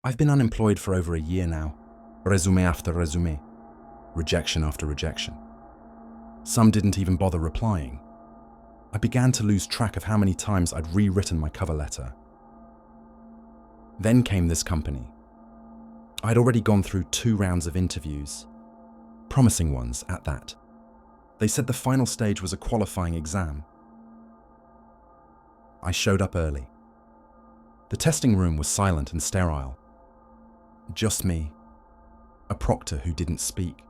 I've been unemployed for over a year now. Resume after resume. Rejection after rejection. Some didn't even bother replying. I began to lose track of how many times I'd rewritten my cover letter. Then came this company. I'd already gone through 2 rounds of interviews, promising ones at that. They said the final stage was a qualifying exam. I showed up early. The testing room was silent and sterile. Just me, a proctor who didn't speak,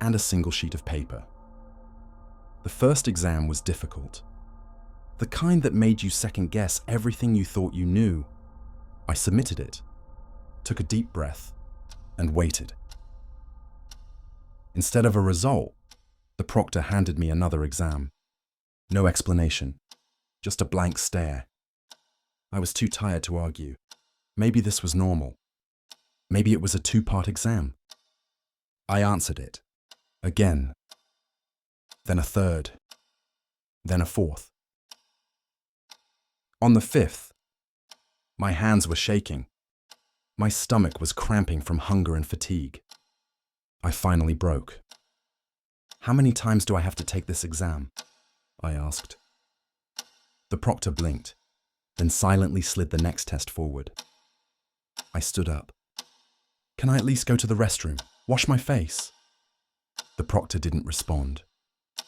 and a single sheet of paper. The first exam was difficult. The kind that made you second-guess everything you thought you knew. I submitted it, took a deep breath, and waited. Instead of a result, the proctor handed me another exam. No explanation, just a blank stare. I was too tired to argue. Maybe this was normal. Maybe it was a 2-part exam. I answered it. Again. Then a third. Then a fourth. On the 5th, my hands were shaking. My stomach was cramping from hunger and fatigue. I finally broke. "How many times do I have to take this exam?" I asked. The proctor blinked, then silently slid the next test forward. I stood up. "Can I at least go to the restroom? Wash my face?" The proctor didn't respond,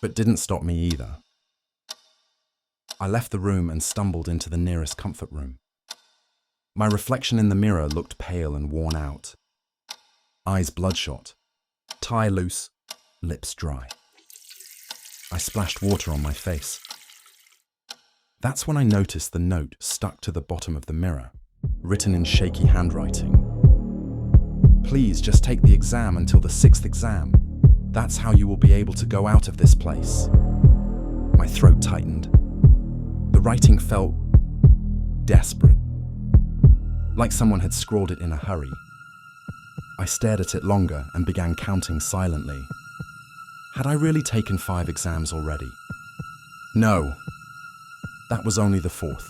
but didn't stop me either. I left the room and stumbled into the nearest comfort room. My reflection in the mirror looked pale and worn out. Eyes bloodshot, tie loose, lips dry. I splashed water on my face. That's when I noticed the note stuck to the bottom of the mirror, written in shaky handwriting. "Please just take the exam until the 6th exam. That's how you will be able to go out of this place." My throat tightened. The writing felt desperate, like someone had scrawled it in a hurry. I stared at it longer and began counting silently. Had I really taken 5 exams already? No, that was only the 4th.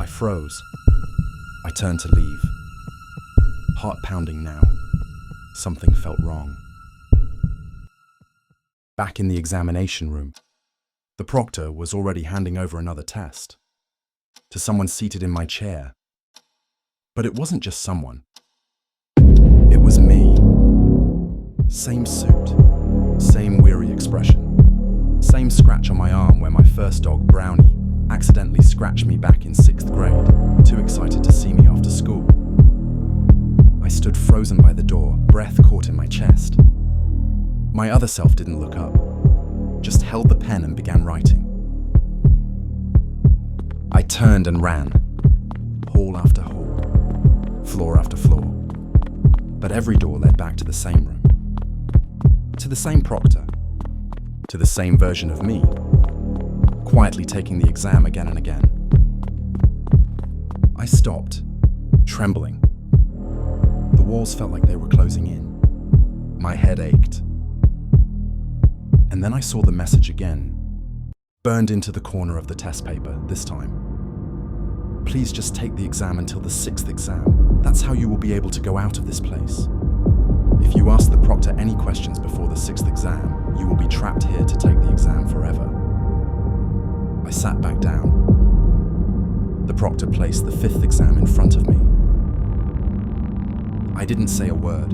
I froze. I turned to leave. Heart pounding now. Something felt wrong. Back in the examination room, the proctor was already handing over another test to someone seated in my chair. But it wasn't just someone. It was me. Same suit, same weary expression, same scratch on my arm where my first dog, Brownie, accidentally scratched me back in 6th grade, too excited to see me after school. I stood frozen by the door, breath caught in my chest. My other self didn't look up, just held the pen and began writing. I turned and ran, hall after hall, floor after floor, but every door led back to the same room, to the same proctor, to the same version of me, quietly taking the exam again and again. I stopped, trembling. The walls felt like they were closing in. My head ached. And then I saw the message again, burned into the corner of the test paper this time. "Please just take the exam until the 6th exam. That's how you will be able to go out of this place. If you ask the proctor any questions before the 6th exam, you will be trapped here to take the exam forever." I sat back down. The proctor placed the 5th exam in front of me. I didn't say a word.